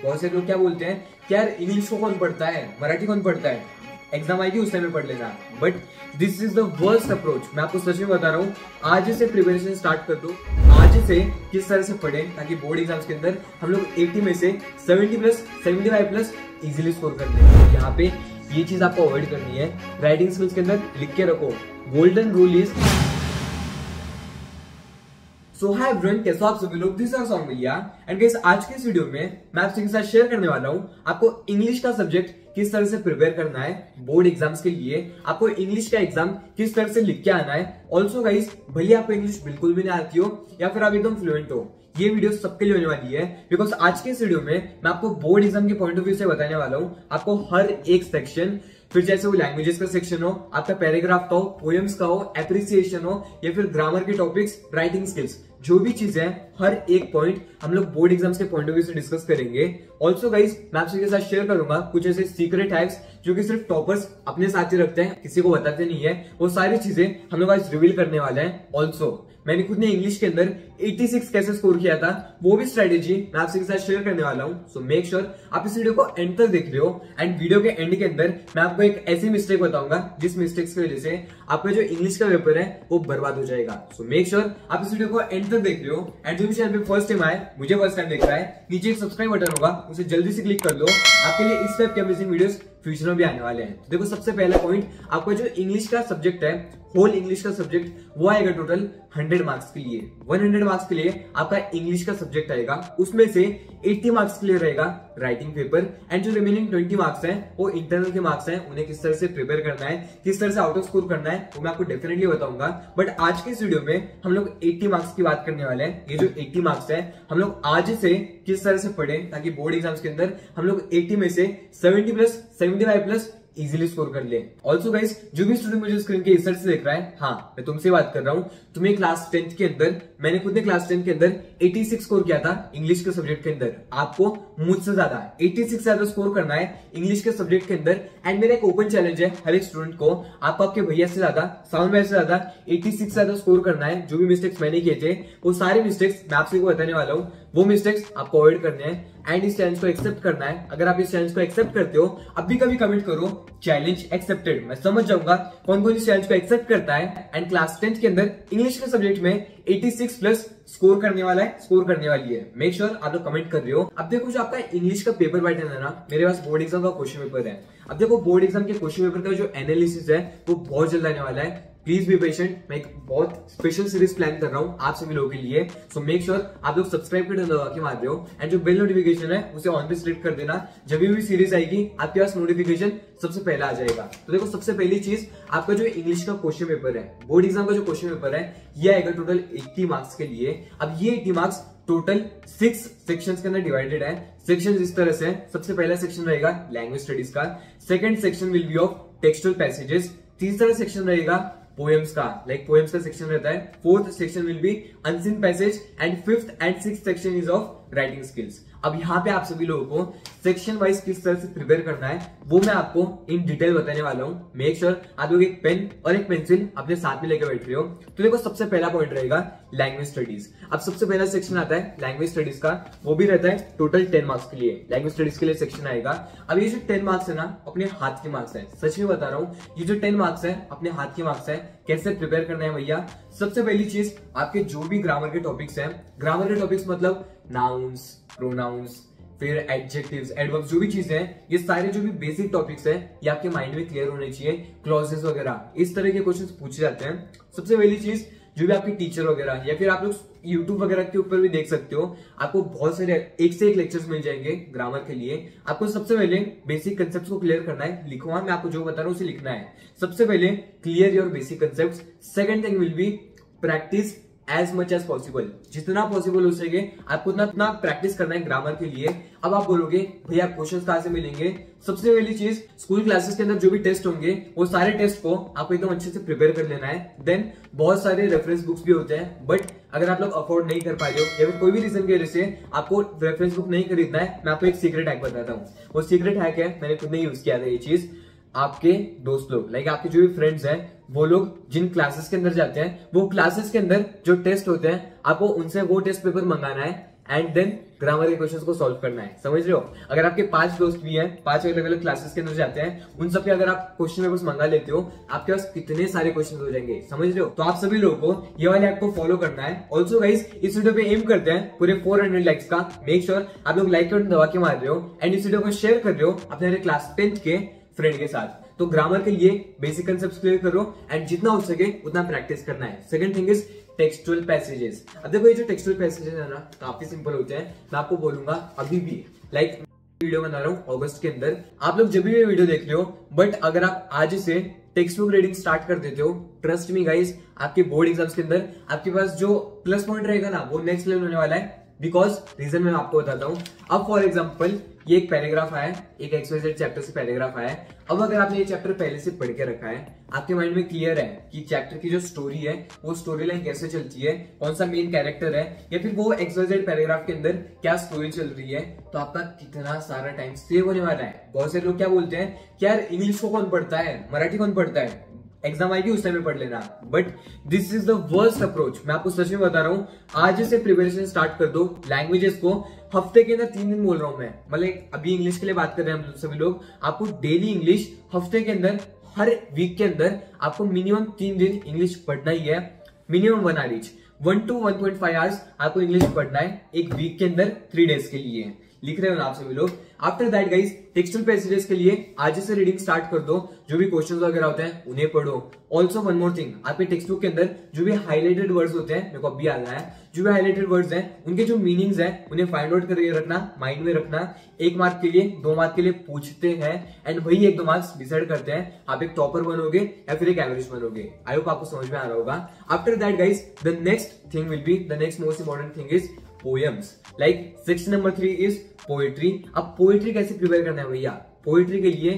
बहुत से लोग क्या बोलते हैं कि यार इंग्लिश को कौन पढ़ता है, मराठी कौन पढ़ता है, एग्जाम आएगी उस टाइम में पढ़ लेना। But this is the worst approach. मैं आपको सच में बता रहा हूँ, आज से प्रिपरेशन स्टार्ट कर दो। आज से किस तरह से पढ़ें ताकि बोर्ड एग्जाम्स के अंदर हम लोग 80 में से 70 प्लस 75 प्लस इजीली स्कोर कर लें। यहाँ पे ये चीज आपको अवॉइड करनी है। राइटिंग स्किल्स के अंदर लिख के रखो, golden rule is. So hi everyone, कैसे आप सभी लोग? This is Saumya and guys, आज के इस वीडियो में मैं आपके साथ शेयर करने वाला हूं आपको इंग्लिश का सब्जेक्ट किस तरह से प्रिपेयर करना है बोर्ड एग्जाम्स के लिए, आपको इंग्लिश का एग्जाम किस तरह से लिख के आना है। ऑल्सो गाइस, भले आपको इंग्लिश बिल्कुल भी नहीं आती हो या फिर आप एकदम फ्लुएंट हो, ये वीडियो सबके लिए होने वाली है। बिकॉज आज के इस वीडियो में मैं आपको बोर्ड एग्जाम के पॉइंट ऑफ व्यू से बताने वाला हूं आपको हर एक सेक्शन, फिर जैसे वो लैंग्वेजेस का सेक्शन हो, आपका पैराग्राफ का हो, पोएम्स का हो, एप्रिसिएशन हो, या फिर ग्रामर के टॉपिक्स, राइटिंग स्किल्स, जो भी चीजें हैं, हर एक पॉइंट हम लोग बोर्ड एग्जाम्स के पॉइंट ऑफ व्यू से डिस्कस करेंगे। ऑल्सो गाइस, मैं आपसे के साथ शेयर करूंगा कुछ ऐसे सीक्रेट हैक्स जो कि सिर्फ टॉपर्स अपने साथ ही रखते हैं, किसी को बताते नहीं है। वो सारी चीजें हम लोग आज रिवील करने वाले हैं। ऑल्सो मैंने खुद ने इंग्लिश के अंदर 86 कैसे स्कोर किया था, वो भी स्ट्रेटेजी मैं आपसे के साथ शेयर करने वाला हूं। सो मेक श्योर आप इस वीडियो को एंड तक देख रहे हो। एंड वीडियो के एंड के अंदर मैं आपको एक ऐसी मिस्टेक बताऊंगा जिस मिस्टेक्स की वजह से आपका जो इंग्लिश का पेपर है वो बर्बाद हो जाएगा। सो मेक श्योर आप इस वीडियो को एंड तक देख रहे हो। एंड जो भी चैनल पे फर्स्ट टाइम आए, मुझे फर्स्ट टाइम देख रहा है, नीचे एक सब्सक्राइब बटन होगा, उसे जल्दी से क्लिक कर लो। आपके लिए इस टाइप के अमेजिंग वीडियोस फ्यूचर में भी आने वाले हैं। तो देखो, सबसे पहला पॉइंट, आपका जो इंग्लिश का सब्जेक्ट है, होल इंग्लिश का सब्जेक्ट, वो आएगा टोटल 100 मार्क्स के लिए। 100 मार्क्स के लिए आपका इंग्लिश का सब्जेक्ट आएगा। उसमें से 80 मार्क्स के लिए रहेगा राइटिंग पेपर, एंड जो रिमेनिंग 20 मार्क्स हैं वो इंटरनल के मार्क्स हैं। उन्हें किस तरह से प्रिपेयर करना है, किस तरह से आउट ऑफ स्कोर करना है, वो मैं आपको डेफिनेटली बताऊंगा। बट आज के इस वीडियो में हम लोग 80 मार्क्स की बात करने वाले हैं। ये जो 80 मार्क्स है, हम लोग आज से किस तरह से पढ़ें ताकि बोर्ड एग्जाम्स के अंदर हम लोग 80 में से 70 प्लस 75 प्लस इजीली स्कोर कर ले। ऑल्सो गाइस, जो भी स्टूडेंट मुझे स्क्रीन के इस साइड से देख रहा है, हाँ, मैं तुमसे बात कर रहा हूँ। तुम्हें क्लास 10th के अंदर, मैंने खुद ने क्लास 10th के अंदर 86 स्कोर किया था इंग्लिश के सब्जेक्ट के अंदर। आपको मुझसे ज्यादा 86 से ज्यादा स्कोर करना है इंग्लिश के सब्जेक्ट के अंदर। एंड मेरा एक ओपन चैलेंज है हर एक स्टूडेंट को, आपको आपके भैया से ज्यादा, साउंड भैया से ज्यादा 86 से ज्यादा स्कोर करना है। जो भी मिस्टेक्स मैंने किए थे वो सारे मिस्टेक्स मैं आपसे बताने वाला हूँ। वो मिस्टेक्स आपको अवॉइड करने हैं एंड इस चैलेंज को एक्सेप्ट करना है। अगर आप इस चैलेंज को एक्सेप्ट करते हो, अब भी कभी कमेंट करो चैलेंज एक्सेप्टेड, मैं समझ जाऊंगा कौन कौन इस चैलेंज को एक्सेप्ट करता है। एंड क्लास 10th के अंदर इंग्लिश के सब्जेक्ट में 86 प्लस स्कोर करने वाला है, स्कोर करने वाली है। मेक श्योर आप लोग कमेंट कर रहे हो। अब देखो, जो आपका इंग्लिश का पेपर पैटर्न है ना, मेरे पास बोर्ड एग्जाम का क्वेश्चन पेपर है। अब देखो, बोर्ड एग्जाम के क्वेश्चन पेपर का जो एनालिसिस है वो बहुत जल्द आने वाला है। Please be patient. मैं एक बहुत स्पेशल सीरीज प्लान कर रहा हूँ आप सभी लोगों के लिए। सो मेक श्योर आप लोग सब्सक्राइब कर दबा के मार रहे हो, एंड जो बेल नोटिफिकेशन है उसे ऑन पे सिलेक्ट कर देना। जब भी सीरीज आएगी आपके पास नोटिफिकेशन सबसे पहले आ जाएगा। तो देखो, सबसे पहली चीज, आपका जो इंग्लिश का क्वेश्चन पेपर है, बोर्ड एग्जाम का जो क्वेश्चन पेपर है, ये आएगा टोटल 80 मार्क्स के लिए। अब ये 80 मार्क्स टोटल 6 सेक्शंस के अंदर डिवाइडेड है। सेक्शंस इस तरह से, सबसे पहला सेक्शन रहेगा लैंग्वेज स्टडीज का, second section will be of textual passages, तीसरा सेक्शन रहेगा पोएम्स का, लाइक पोएम्स का सेक्शन रहता है, fourth section will be unseen passage, and fifth and sixth section is of writing skills. अब यहाँ पे आप सभी लोगों को सेक्शन वाइज किस तरह से प्रिपेयर करना है वो मैं आपको इन डिटेल बताने वाला हूँ। मेक श्योर आप लोग एक पेन और एक पेंसिल अपने साथ में लेकर बैठ रहे हो। तो देखो, सबसे पहला पॉइंट रहेगा लैंग्वेज स्टडीज। अब सबसे पहला सेक्शन आता है लैंग्वेज स्टडीज का, वो भी रहता है टोटल 10 मार्क्स के लिए। लैंग्वेज स्टडीज के लिए सेक्शन आएगा। अब ये जो 10 मार्क्स है ना, अपने हाथ के मार्क्स है, सच में बता रहा हूँ, ये जो 10 मार्क्स है अपने हाथ के मार्क्स है। कैसे प्रिपेयर करना है भैया? सबसे पहली चीज, आपके जो भी ग्रामर के टॉपिक्स हैं, ग्रामर के टॉपिक्स मतलब नाउन्स, प्रोनाउंस, फिर एडजेक्टिव्स, एडवर्ब्स, जो भी चीजें हैं, ये सारे जो भी बेसिक टॉपिक्स हैं, ये आपके माइंड में क्लियर होने चाहिए। क्लॉजेस वगैरह, इस तरह के क्वेश्चंस पूछे जाते हैं। सबसे पहली चीज, जो भी आपके टीचर वगैरह या फिर आप लोग यूट्यूब वगैरह के ऊपर भी देख सकते हो, आपको बहुत सारे एक से एक लेक्चर्स मिल जाएंगे ग्रामर के लिए। आपको सबसे पहले बेसिक कंसेप्ट्स को क्लियर करना है। लिखो, मैं आपको जो बता रहा हूँ उसे लिखना है। सबसे पहले clear your basic concepts. Second thing will be practice as much as possible, जितना पॉसिबल हो सके आपको उतना प्रैक्टिस करना है ग्रामर के लिए। अब आप बोलोगे भैया क्वेश्चंस कहां से मिलेंगे? सबसे पहली चीज, स्कूल क्लासेस के अंदर जो भी टेस्ट होंगे वो सारे टेस्ट को आपको एकदम अच्छे से प्रिपेयर कर लेना है। देन बहुत सारे रेफरेंस बुक्स भी होते हैं, बट अगर आप लोग अफोर्ड नहीं कर पा रहे हो या फिर कोई भी रीजन की वजह से आपको रेफरेंस बुक नहीं खरीदना है, मैं आपको एक सीक्रेट हैक बताता हूँ। वो सीक्रेट हैक है, मैंने खुद ने यूज किया था ये चीज। आपके दोस्त लोग, लाइक आपके जो भी फ्रेंड्स हैं, वो लोग जिन क्लासेस के अंदर जाते हैं, वो क्लासेस के अंदर जो टेस्ट होते हैं, आपको उनसे वो टेस्ट पेपर मंगाना है। एंड देन ग्रामर के क्वेश्चंस को सॉल्व करना है, समझ रहे हो। अगर आपके 5 दोस्त भी हैं, 5 अलग अलग क्लासेस के अंदर जाते हैं, उन सबके अगर आप क्वेश्चन पेपर्स मंगा लेते हो, आपके पास कितने सारे क्वेश्चन हो जाएंगे, समझ रहे हो। तो आप सभी लोगों को ये वाले ऐप को फॉलो करना है। ऑल्सो गाइस इस वीडियो पे एम करते हैं पूरे 400 लाइक्स का। मेक श्योर आप लोग लाइक बटन दबा के मार रहे हो एंड इस वीडियो को शेयर कर रहे हो अपने क्लास 10th के फ्रेंड के साथ। तो ग्रामर के लिए बेसिक कंसेप्ट क्लियर करो एंड जितना हो सके उतना प्रैक्टिस करना है। Second thing is textual passages. अब देखो ये जो टेक्सचुअल पैसेजेस है ना, काफी सिंपल होते हैं। मैं आपको बोलूंगा अभी भी, लाइक वीडियो बना रहा हूँ अगस्त के अंदर, आप लोग जब भी ये वीडियो देख रहे हो, बट अगर आप आज से टेक्स्ट बुक रीडिंग स्टार्ट कर देते हो, ट्रस्ट मी गाइस, आपके बोर्ड एग्जाम्स के अंदर आपके पास जो प्लस पॉइंट रहेगा ना, वो नेक्स्ट लेवल होने वाला है। बिकॉज रीजन मैं आपको बताता हूँ। अब फॉर एग्जाम्पल ये एक पैराग्राफ आया, एक XYZ चैप्टर से पैराग्राफ आया। अब अगर आपने ये चैप्टर पहले से पढ़ के रखा है, आपके माइंड में क्लियर है कि चैप्टर की जो स्टोरी है वो स्टोरी लाइन कैसे चलती है, कौन सा मेन कैरेक्टर है, या फिर वो XYZ पैराग्राफ के अंदर क्या स्टोरी चल रही है, तो आपका कितना सारा टाइम सेव होने वाला है। बहुत सारे लोग क्या बोलते हैं कि यार इंग्लिश को कौन पढ़ता है, मराठी कौन पढ़ता है, एग्जाम आएगी उस टाइम में पढ़ लेना। But this is the worst approach. मैं आपको सच में बता रहा हूँ, आज से प्रिपरेशन स्टार्ट कर दो लैंग्वेजेस को। हफ्ते के अंदर 3 दिन बोल रहा हूं मैं, मतलब अभी इंग्लिश के लिए बात कर रहे हैं हम सभी लोग। आपको डेली इंग्लिश, हफ्ते के अंदर, हर वीक के अंदर आपको मिनिमम 3 दिन इंग्लिश पढ़ना ही है। Minimum 1 hour each, 1 to 1.5 hours आपको इंग्लिश पढ़ना है एक वीक के अंदर 3 डेज के लिए। लिख रहे हो ना आप सभी लोग। After that guys textual passages के लिए आज से रीडिंग स्टार्ट कर दो। जो भी क्वेश्चंस वगैरह होते हैं उन्हें पढ़ो। ऑल्सो वन मोर थिंग, आपके टेक्स्ट बुक के अंदर जो भी हाईलाइटेड वर्ड्स होते हैं, मेरे को अभी याद आया, जो भी हाईलाइटेड वर्ड्स हैं उनके जो मीनिंग्स हैं उन्हें फाइंड आउट करके रखना, माइंड में रखना। 1 मार्क के लिए, 2 मार्क के लिए पूछते हैं एंड वही 1-2 मार्क्स डिसाइड करते हैं आप एक टॉपर बनोगे या फिर एक एवरेज बनोगे। आई होप आपको समझ में आ रहा होगा। After that guys the next thing will B, the next most important thing is poems. Like section number 3 is poetry. अब पोएट्री कैसे प्रिपेयर करना है भैया, पोएट्री के लिए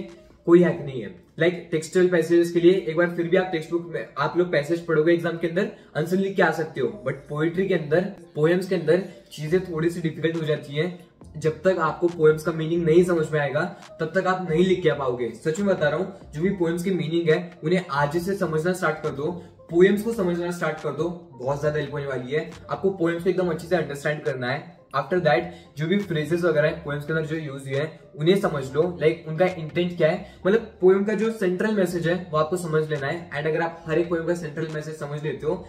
कोई हैक नहीं है। लाइक टेक्सचुअल पैसेजेस के लिए एक बार फिर भी आप टेक्स्ट बुक में आप लोग पैसेज पढ़ोगे एग्जाम के अंदर, आंसर लिख के आ सकते हो। बट पोएट्री के अंदर, पोएम्स के अंदर चीजें थोड़ी सी डिफिकल्ट हो जाती है। जब तक आपको पोएम्स का मीनिंग नहीं समझ में आएगा तब तक आप नहीं लिख के पाओगे। सच में बता रहा हूँ, जो भी पोएम्स की मीनिंग है उन्हें आज से समझना स्टार्ट कर दो, पोएम्स को समझना स्टार्ट कर दो, बहुत ज्यादा हेल्प होने वाली है। आपको पोएम्स को एकदम अच्छे से अंडरस्टैंड करना है। आफ्टर दैट जो भी फ्रेजेस वगैरह है पोएम्स के अंदर जो यूज हुए हैं उन्हें समझ लो, लाइक उनका इंटेंट क्या है, मतलब पोएम का जो सेंट्रल मैसेज है वो आपको समझ लेना है। एंड अगर आप हर एक पोएम का सेंट्रल मैसेज समझ लेते हो,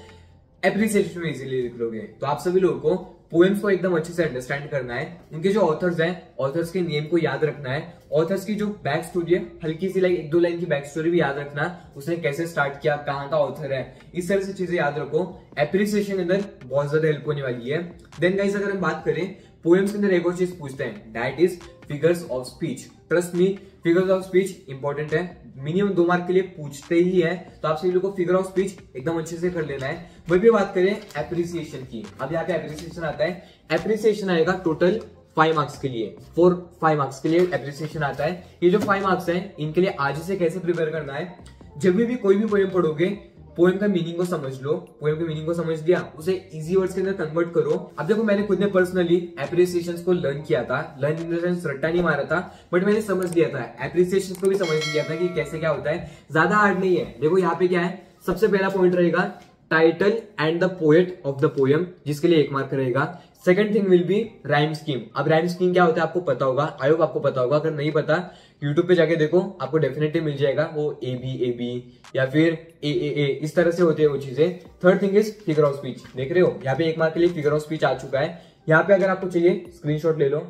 एप्रिसिएशन में इजीली लिख लोगे। तो आप सभी लोगों को पोएम्स को एकदम अच्छे से अंडरस्टैंड करना है। उनके जो ऑथर्स हैं, ऑथर्स के नेम को याद रखना है। ऑथर्स की जो बैक स्टोरी है, हल्की सी लाइक 1-2 लाइन की बैक स्टोरी भी याद रखना, उसने कैसे स्टार्ट किया, कहाँ का ऑथर है, इस तरह से चीजें याद रखो। एप्रिसिएशन के अंदर बहुत ज्यादा हेल्प होने वाली है। देन गाइस अगर हम बात करें पोएम्स के अंदर एक और चीज पूछते हैं, that is figures of speech. Trust me, figures of speech important है, मिनिमम 2 मार्क के लिए पूछते ही है। तो आप सभी लोगों को फिगर ऑफ स्पीच एकदम अच्छे से कर लेना है। वही भी बात करें एप्रिसिएशन की, अब यहाँ पे एप्रिसिएशन आता है। एप्रिसिएशन आएगा टोटल 5 मार्क्स के लिए, 5 मार्क्स के लिए एप्रिसिएशन आता है। ये जो 5 मार्क्स हैं इनके लिए आज से कैसे प्रिपेयर करना है, जब भी कोई भी पोएम पढ़ोगे, पोएम का मीनिंग को समझ लो। पोएम के मीनिंग को समझ लिया, उसे इजी वर्ड्स के अंदर कन्वर्ट करो। अब देखो मैंने खुद ने पर्सनली एप्रिसिएशंस को लर्न किया था, लर्न इन द सेंस रट्टा नहीं मारा था, बट मैंने समझ लिया था, एप्रिसिएशंस को भी समझ लिया था कि कैसे क्या होता है। ज्यादा हार्ड नहीं है। देखो यहाँ पे क्या है, सबसे पहला पॉइंट रहेगा title and the poet of the poem, जिसके लिए 1 मार्क रहेगा। Second thing will B rhyme scheme. अब राइम स्कीम क्या होता है आपको पता होगा, आई होप आपको पता होगा। अगर नहीं पता यूट्यूब पे जाके देखो, आपको डेफिनेटली मिल जाएगा। वो ए बी या फिर ए इस तरह से होते हैं वो चीजें। Third thing is figure of speech. देख रहे हो यहाँ पे 1 मार्क के लिए फिगर ऑफ स्पीच आ चुका है। यहाँ पे अगर आपको चाहिए स्क्रीनशॉट ले लो,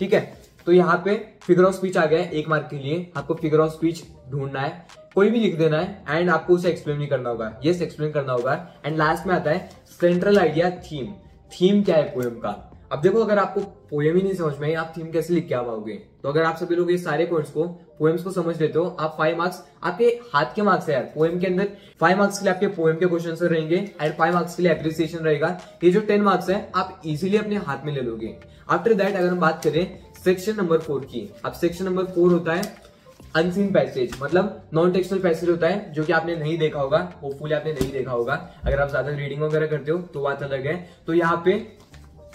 ठीक है। तो यहाँ पे फिगर ऑफ स्पीच आ गया है 1 मार्क के लिए। आपको फिगर ऑफ स्पीच ढूंढना है, कोई भी लिख देना है एंड आपको उसे एक्सप्लेन नहीं करना होगा, यस एक्सप्लेन करना होगा। एंड लास्ट में आता है सेंट्रल आइडिया, थीम। थीम क्या है पोएम का। अब देखो अगर आपको पोएम ही नहीं समझ में आई, आप थीम कैसे लिख के आ पाओगे। तो अगर आप सभी लोग ये सारे पॉइंट्स को, पोएम्स को समझ लेते हो, आप 5 मार्क्स आपके हाथ के मार्क्स है यार। पोएम के अंदर 5 मार्क्स के लिए आपके पोएम के क्वेश्चन रहेंगे एंड 5 मार्क्स के लिए एप्रिसिएशन रहेगा। ये जो 10 मार्क्स है आप इजीली अपने हाथ में ले लोगे। आफ्टर दैट अगर हम बात करें सेक्शन नंबर 4 की, अब सेक्शन नंबर 4 होता है अनसीन पैसेज, मतलब नॉन टेक्सुअल पैसेज होता है जो कि आपने नहीं देखा होगा, होपफुली आपने नहीं देखा होगा। अगर आप ज्यादा रीडिंग वगैरह करते हो तो बात अलग है। तो यहाँ पे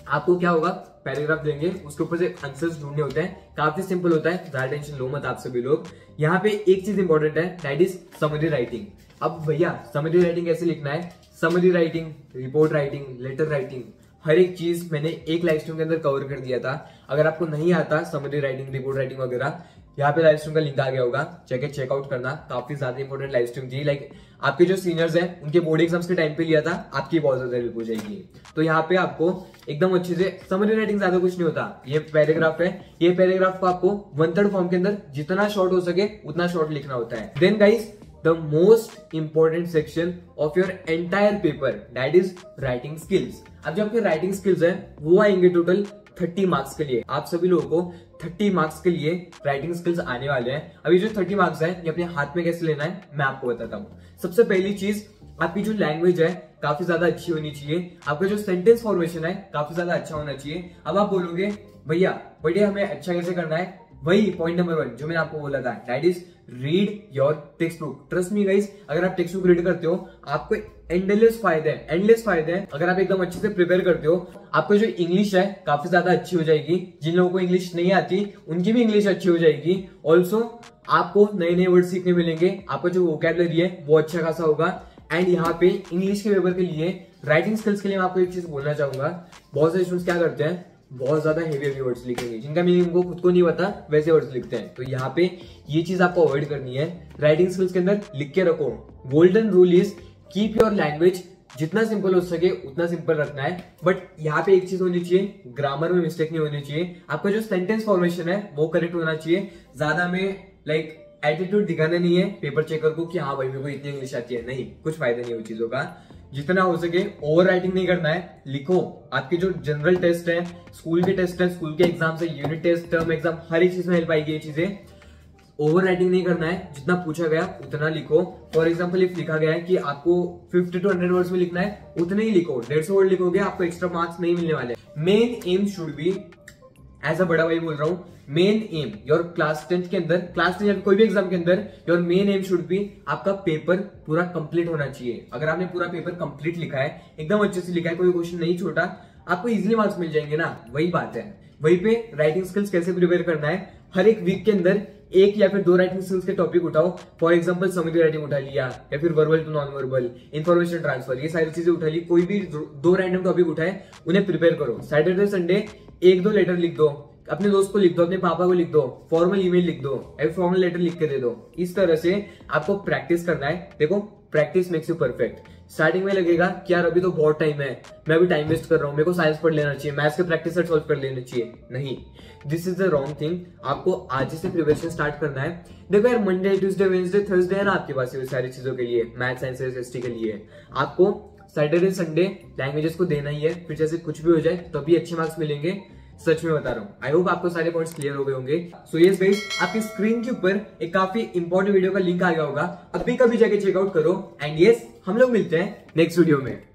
आपको क्या होगा, पैराग्राफ देंगे, उसके ऊपर से आंसर्स ढूंढने होते हैं। काफी सिंपल होता है, ज्यादा टेंशन लो मत आप सभी लोग। यहाँ पे एक चीज इंपॉर्टेंट है, दैट इज समरी राइटिंग। अब भैया समरी राइटिंग कैसे लिखना है, summary writing, report writing, letter writing, हर एक चीज मैंने एक लाइव स्ट्रीम के अंदर कवर कर दिया था। अगर आपको नहीं आता समरी राइटिंग, रिपोर्ट राइटिंग वगैरह, यहाँ पे लाइव स्ट्रीम का लिंक आ गया होगा, जाके चेकआउट करना। काफी ज्यादा इंपॉर्टेंट लाइव स्ट्रीम थी। लाइक आपके जो सीनियर्स हैं उनके बोर्ड एग्जाम्स के टाइम पे लिया था, आपकी बहुत ज्यादा हेल्प हो जाएगी। तो यहाँ पे आपको एकदम अच्छे से समरी राइटिंग, ज्यादा कुछ नहीं होता। ये पैराग्राफ है, ये पैराग्राफ को आपको 1/3 फॉर्म के अंदर जितना शॉर्ट हो सके उतना शॉर्ट लिखना होता है। Then guys the most important section of your entire paper, that is writing skills। अब जो आपके राइटिंग स्किल्स है वो आएंगे टोटल 30 मार्क्स के लिए। आप सभी लोगों को 30 मार्क्स के लिए राइटिंग स्किल्स आने वाले हैं। अभी जो 30 मार्क्स है ये अपने हाथ में कैसे लेना है मैं आपको बताता हूँ। सबसे पहली चीज, आपकी जो लैंग्वेज है काफी ज्यादा अच्छी होनी चाहिए। आपका जो सेंटेंस फॉर्मेशन है काफी ज्यादा अच्छा होना चाहिए। अब आप बोलोगे भैया बड़े हमें अच्छा कैसे करना है, वही पॉइंट नंबर 1 जो मैंने आपको बोला था, that is read your text book. Trust me guys, अगर आप टेक्स्ट बुक रीड करते हो आपको एंडलेस फायदे हैं। अगर आप एकदम अच्छे से प्रिपेयर करते हो, आपको जो इंग्लिश है काफी ज्यादा अच्छी हो जाएगी। जिन लोगों को इंग्लिश नहीं आती उनकी भी इंग्लिश अच्छी हो जाएगी। ऑल्सो आपको नए नए वर्ड सीखने मिलेंगे, आपका जो वोकैबुलरी है वो अच्छा खासा होगा। एंड यहाँ पे इंग्लिश के पेपर के लिए, राइटिंग स्किल्स के लिए मैं आपको एक चीज बोलना चाहूंगा। बहुत सारे स्टूडेंट्स क्या करते हैं, बहुत ज्यादा हेवी वर्ड्स लिखेंगे जिनका मीनिंग उनको खुद को नहीं पता, वैसे वर्ड्स लिखते हैं। तो यहाँ पे ये चीज आपको अवॉइड करनी है। राइटिंग स्किल्स के अंदर लिख के रखो, golden rule is keep your language जितना सिंपल हो सके उतना सिंपल रखना है। बट यहाँ पे एक चीज होनी चाहिए, ग्रामर में मिस्टेक नहीं होनी चाहिए। आपका जो सेंटेंस फॉर्मेशन है वो करेक्ट होना चाहिए। ज्यादा में लाइक एटीट्यूड दिखाना नहीं है पेपर चेकर को कि हाँ भाई मेरे को इतनी इंग्लिश आती है, नहीं, कुछ फायदा नहीं है उन चीजों का। जितना हो सके ओवर राइटिंग नहीं करना है। लिखो, आपके जो जनरल टेस्ट है, स्कूल के टेस्ट है, स्कूल के एग्जाम है, यूनिट टेस्ट, टर्म एग्जाम, हर एक चीज में हेल्प आएगी ये चीजें। ओवर राइटिंग नहीं करना है, जितना पूछा गया उतना लिखो। फॉर एग्जाम्पल इफ लिखा गया है कि आपको 50 to 100 वर्ड्स में लिखना है, उतने ही लिखो। 150 वर्ड लिखोगे आपको एक्स्ट्रा मार्क्स नहीं मिलने वाले। Main aim should be, as a बड़ा भाई बोल रहा हूं, मेन एम योर क्लास 10 के अंदर, क्लास 10 या कोई भी एग्जाम के अंदर, your main aim should B आपका पेपर पूरा कंप्लीट होना चाहिए। अगर आपने पूरा पेपर कंप्लीट लिखा है, एकदम अच्छे से लिखा है, कोई क्वेश्चन नहीं छोटा, आपको इजीली मार्क्स मिल जाएंगे ना। वही बात है। वहीं पे राइटिंग स्किल्स कैसे प्रिपेयर करना है, हर एक वीक के अंदर 1 या फिर 2 राइटिंग स्किल्स के टॉपिक उठाओ। फॉर एग्जांपल समरी राइटिंग उठा लिया, या फिर verbal to non verbal, information transfer, ये सारी चीजें उठा ली। कोई भी 2 रैंडम टॉपिक उठाए, उन्हें प्रिपेयर करो। सैटरडे संडे 1-2 लेटर लिख दो, अपने दोस्त को लिख दो, अपने पापा को लिख दो, फॉर्मल ईमेल लिख दो, फॉर्मल लेटर लिख के दे दो। इस तरह से आपको प्रैक्टिस करना है। देखो, practice makes you perfect. Starting में लगेगा कि यार अभी तो बहुत टाइम है, मैं अभी टाइम वेस्ट कर रहा हूं, मेरे को साइंस पढ़ लेना चाहिए, मैथ्स के प्रैक्टिस सेट सॉल्व कर लेना चाहिए। नहीं, this is the wrong thing. आपको आज से प्रिपरेशन स्टार्ट करना है। देखो यार, मंडे, ट्यूसडे, वेडनेसडे, थर्सडे है ना आपके पास ये सारी चीजों के लिए, मैथ, साइंस, एसएसटी के लिए। आपको सैटरडे संडे लैंग्वेजेस को देना ही है। फिर जैसे कुछ भी हो जाए तो भी अच्छे मार्क्स मिलेंगे, सच में बता रहा हूँ। आई होप आपको सारे पॉइंट्स क्लियर हो गए होंगे। सो यस गाइस, आपकी स्क्रीन के ऊपर एक काफी इंपॉर्टेंट वीडियो का लिंक आ गया होगा, अभी कभी जाके चेकआउट करो। एंड यस, हम लोग मिलते हैं नेक्स्ट वीडियो में।